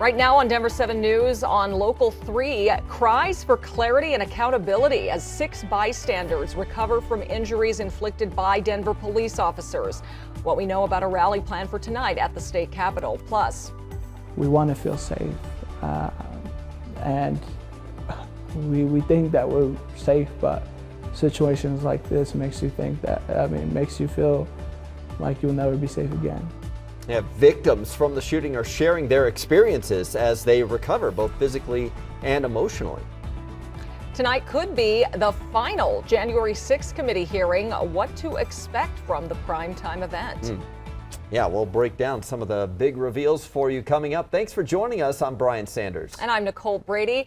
Right now on Denver 7 News, on Local 3, cries for clarity and accountability as 6 bystanders recover from injuries inflicted by Denver police officers. What we know about a rally planned for tonight at the state capitol. Plus, we want to feel safe, and we think that we're safe, but situations like this makes you think that, makes you feel like you'll never be safe again. Yeah, victims from the shooting are sharing their experiences as they recover, both physically and emotionally. Tonight could be the final January 6th committee hearing. What to expect from the primetime event. Yeah, we'll break down some of the big reveals for you coming up. Thanks for joining us. I'm Brian Sanders. And I'm Nicole Brady.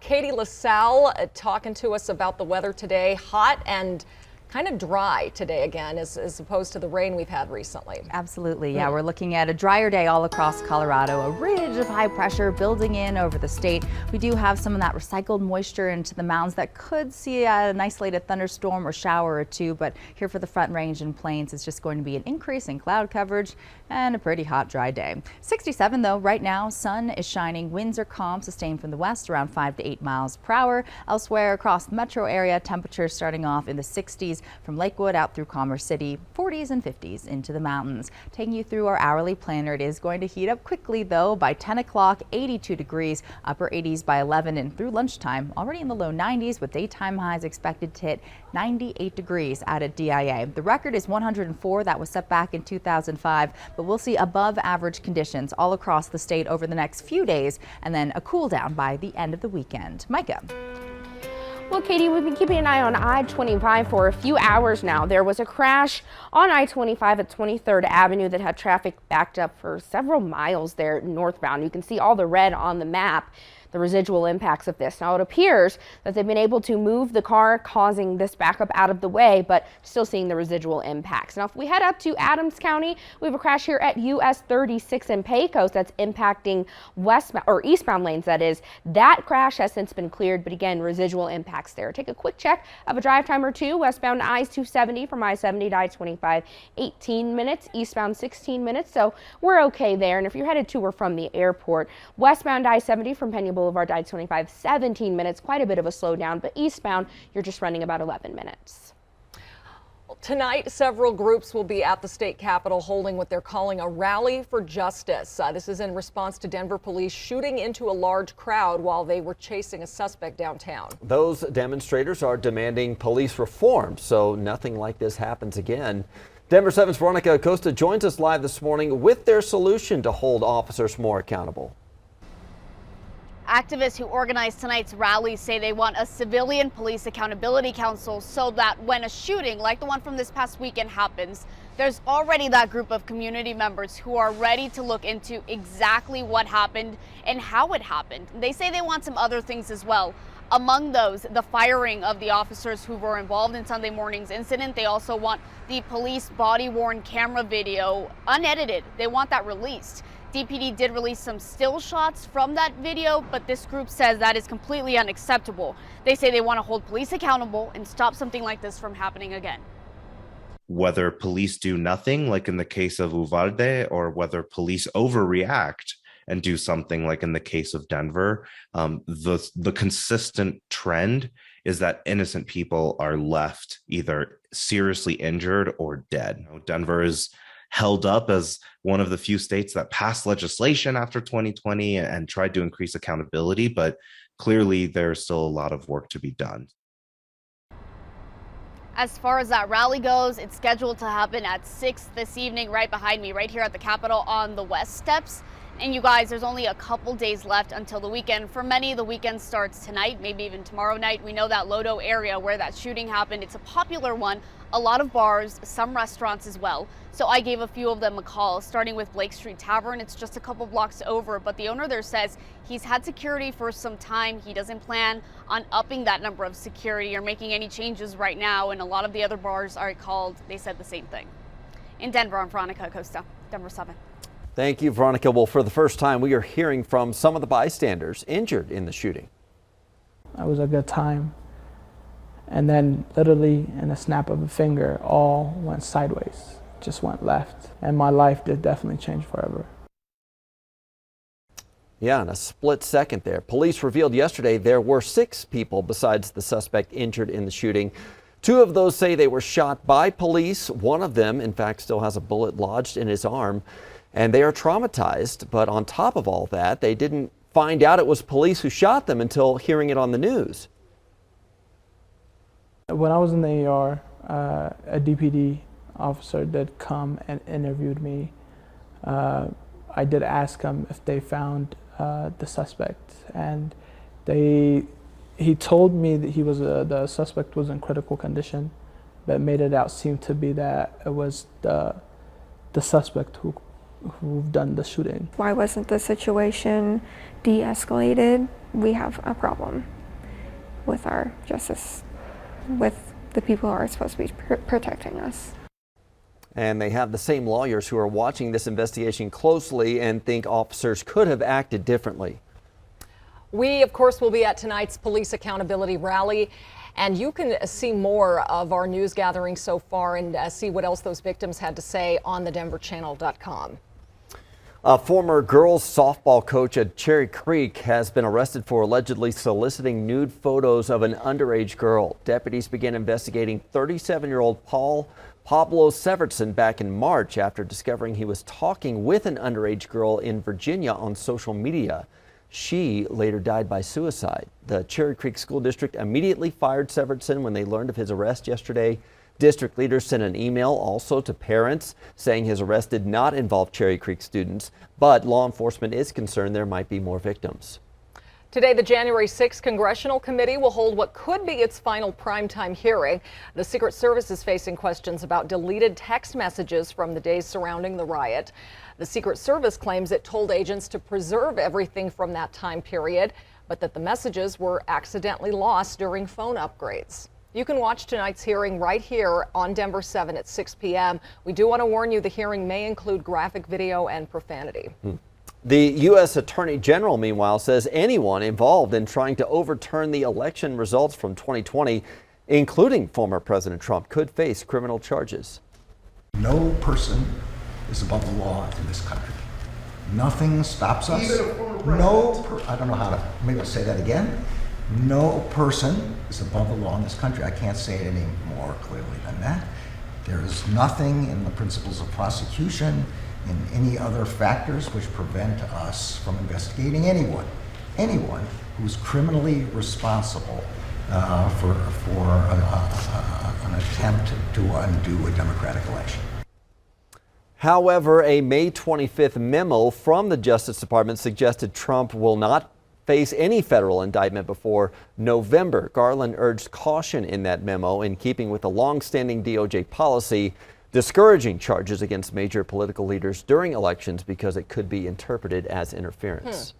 Katie LaSalle talking to us about the weather today. Hot and kind of dry today again, as opposed to the rain we've had recently. Absolutely, yeah. We're looking at a drier day all across Colorado. A ridge of high pressure building in over the state. We do have some of that recycled moisture into the mountains that could see an isolated thunderstorm or shower or two, but here for the Front Range and Plains, it's just going to be an increase in cloud coverage and a pretty hot, dry day. 67 though, right now, sun is shining. Winds are calm, sustained from the west around 5 to 8 miles per hour. Elsewhere across the metro area, temperatures starting off in the 60s. From Lakewood out through Commerce City, 40s and 50s into the mountains. Taking you through our hourly planner, it is going to heat up quickly though. By 10 o'clock, 82 degrees, upper 80s by 11, and through lunchtime, already in the low 90s with daytime highs expected to hit 98 degrees out at DIA. The record is 104. That was set back in 2005, but we'll see above average conditions all across the state over the next few days, and then a cool down by the end of the weekend. Micah. Well, Katie, we've been keeping an eye on I-25 for a few hours now. There was a crash on I-25 at 23rd Avenue that had traffic backed up for several miles there northbound. You can see all the red on the map, the residual impacts of this. Now, it appears that they've been able to move the car causing this backup out of the way, but still seeing the residual impacts. Now, if we head up to Adams County, we have a crash here at US 36 in Pecos that's impacting westbound or eastbound lanes, that is. That crash has since been cleared, but again, residual impacts there. Take a quick check of a drive time or two. Westbound I-270 from I-70 to I-25, 18 minutes, eastbound 16 minutes, so we're okay there. And if you're headed to or from the airport, westbound I-70 from Pena Boulevard to I-25, 17 minutes, quite a bit of a slowdown, but eastbound, you're just running about 11 minutes. Tonight, several groups will be at the state capitol holding what they're calling a rally for justice. This is in response to Denver police shooting into a large crowd while they were chasing a suspect downtown. Those demonstrators are demanding police reform so nothing like this happens again. Denver 7's Veronica Acosta joins us live this morning with their solution to hold officers more accountable. Activists who organized tonight's rally say they want a civilian police accountability council so that when a shooting like the one from this past weekend happens, there's already that group of community members who are ready to look into exactly what happened and how it happened. They say they want some other things as well. Among those, the firing of the officers who were involved in Sunday morning's incident. They also want the police body-worn camera video unedited. They want that released. DPD did release some still shots from that video, but this group says that is completely unacceptable. They say they want to hold police accountable and stop something like this from happening again. Whether police do nothing, like in the case of Uvalde, or whether police overreact and do something like in the case of Denver, the consistent trend is that innocent people are left either seriously injured or dead. Denver is held up as one of the few states that passed legislation after 2020 and tried to increase accountability, but clearly there's still a lot of work to be done. As far as that rally goes, it's scheduled to happen at 6 this evening, right behind me, right here at the Capitol on the West Steps. And you guys, there's only a couple days left until the weekend. For many, the weekend starts tonight, maybe even tomorrow night. We know that Lodo area where that shooting happened, it's a popular one. A lot of bars, some restaurants as well. So I gave a few of them a call, starting with Blake Street Tavern. It's just a couple blocks over, but the owner there says he's had security for some time. He doesn't plan on upping that number of security or making any changes right now. And a lot of the other bars I called, they said the same thing. In Denver, I'm Veronica Acosta, Denver 7. Thank you, Veronica. Well, for the first time, we are hearing from some of the bystanders injured in the shooting. It was a good time. And then literally in a snap of a finger, all went sideways, just went left. And my life did definitely change forever. Yeah, in a split second there. Police revealed yesterday there were 6 people besides the suspect injured in the shooting. 2 of those say they were shot by police. One of them, in fact, still has a bullet lodged in his arm, and they are traumatized. But on top of all that, they didn't find out it was police who shot them until hearing it on the news. When I was in the ER, a DPD officer did come and interviewed me. I did ask him if they found the suspect, and he told me that the suspect was in critical condition, but made it out seem to be that it was the suspect who done the shooting. Why wasn't the situation de-escalated? We have a problem with our justice, with the people who are supposed to be protecting us. And they have the same lawyers who are watching this investigation closely and think officers could have acted differently. We, of course, will be at tonight's police accountability rally, and you can see more of our news gathering so far and see what else those victims had to say on thedenverchannel.com. A former girls softball coach at Cherry Creek has been arrested for allegedly soliciting nude photos of an underage girl. Deputies began investigating 37-year-old Pablo Severson back in March after discovering he was talking with an underage girl in Virginia on social media. She later died by suicide. The Cherry Creek School District immediately fired Severson when they learned of his arrest yesterday. District leaders sent an email also to parents saying his arrest did not involve Cherry Creek students, but law enforcement is concerned there might be more victims. Today, the January 6th Congressional Committee will hold what could be its final primetime hearing. The Secret Service is facing questions about deleted text messages from the days surrounding the riot. The Secret Service claims it told agents to preserve everything from that time period, but that the messages were accidentally lost during phone upgrades. You can watch tonight's hearing right here on Denver 7 at 6 p.m. We do want to warn you the hearing may include graphic video and profanity. The U.S. Attorney General, meanwhile, says anyone involved in trying to overturn the election results from 2020, including former President Trump, could face criminal charges. No person is above the law in this country. Nothing stops us. Even a former president. I don't know how to, maybe I'll say that again. No person is above the law in this country. I can't say it any more clearly than that. There is nothing in the principles of prosecution, in any other factors which prevent us from investigating anyone who's criminally responsible for an attempt to undo a democratic election. However, a May 25th memo from the Justice Department suggested Trump will not face any federal indictment before November. Garland urged caution in that memo, in keeping with the long-standing DOJ policy discouraging charges against major political leaders during elections because it could be interpreted as interference.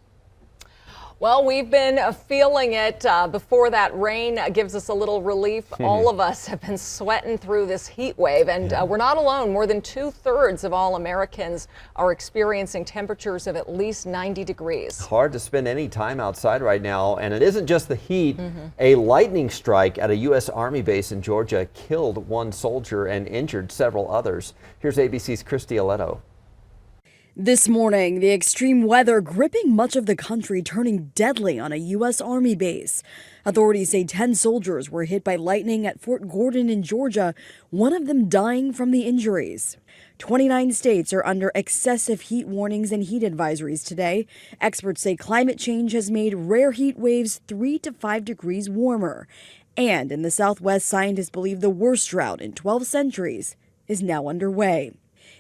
Well, we've been feeling it before that rain gives us a little relief. All of us have been sweating through this heat wave, and we're not alone. More than 2/3 of all Americans are experiencing temperatures of at least 90 degrees. Hard to spend any time outside right now, and it isn't just the heat. A lightning strike at a U.S. Army base in Georgia killed 1 soldier and injured several others. Here's ABC's Christy Aletto. This morning, the extreme weather gripping much of the country, turning deadly on a U.S. Army base. Authorities say 10 soldiers were hit by lightning at Fort Gordon in Georgia, one of them dying from the injuries. 29 states are under excessive heat warnings and heat advisories today. Experts say climate change has made rare heat waves 3 to 5 degrees warmer. And in the Southwest, scientists believe the worst drought in 12 centuries is now underway.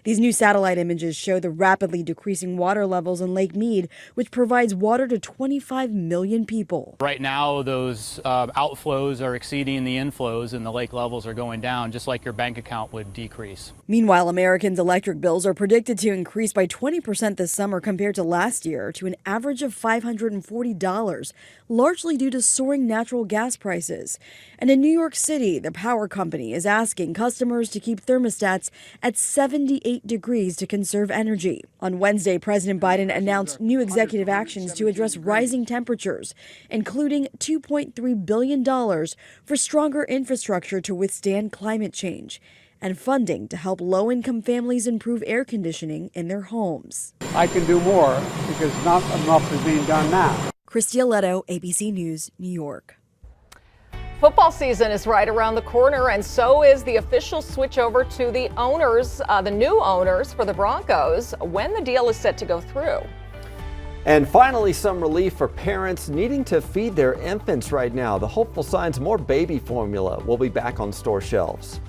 These new satellite images show the rapidly decreasing water levels in Lake Mead, which provides water to 25 million people. Right now, those outflows are exceeding the inflows and the lake levels are going down, just like your bank account would decrease. Meanwhile, Americans' electric bills are predicted to increase by 20% this summer compared to last year, to an average of $540, largely due to soaring natural gas prices. And in New York City, the power company is asking customers to keep thermostats at 78 degrees to conserve energy. On Wednesday, President Biden announced new executive actions to address rising temperatures, including $2.3 billion for stronger infrastructure to withstand climate change. and funding to help low-income families improve air conditioning in their homes. I can do more because not enough is being done now. Christia Leto, ABC News, New York. Football season is right around the corner, and so is the official switch over to the owners, the new owners for the Broncos, when the deal is set to go through. And finally, some relief for parents needing to feed their infants right now. The hopeful signs more baby formula will be back on store shelves.